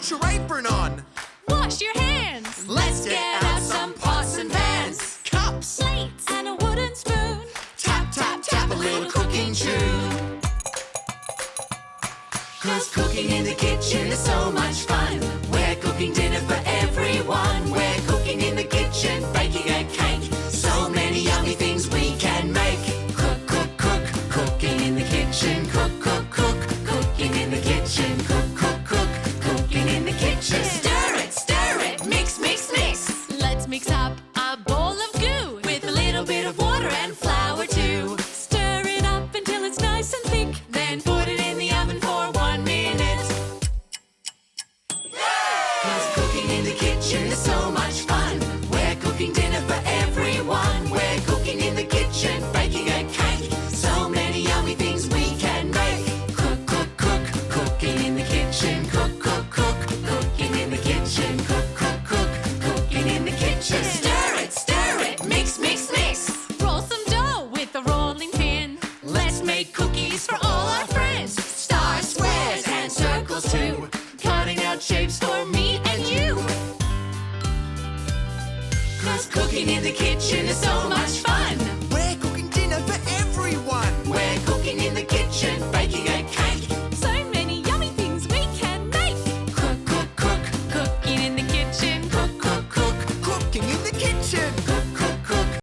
Put your apron on. Wash your hands. Let's get out some pots and pans, cups, Plates and a wooden spoon. tap, tap, tap, a little cooking tune. 'Cause cooking in the kitchen is so much fun. We're cooking dinner for everyone. We're cooking in the kitchen, baking a cake. So many yummy things we can make. Cook, cook, cook, cooking in the kitchen. Cook, cook, cook, cooking in the kitchen. Cook, cook, cook, cooking in the kitchen. Stir it, mix, mix, mix. Let's mix up a bowl of goo with a little bit of water and flour too. Stir it up until it's nice and thick. Then put it in the oven for 1 minute. 'Cause cooking in the kitchen is so much fun. We're cooking dinner for everyone. We're cooking in the kitchen, baking a cake. So many yummy things we can make. Cook, cook, cook, cooking in the kitchen. Cook, cook, cook, cooking in the kitchen. Cook, cook, cook, cooking in the kitchen. Stir it, mix, mix, mix. Roll some dough with a rolling pin. Let's make cookies for all our friends. Stars, squares, and circles too. Cutting out shapes for me and you. 'Cause cooking in the kitchen is so much fun.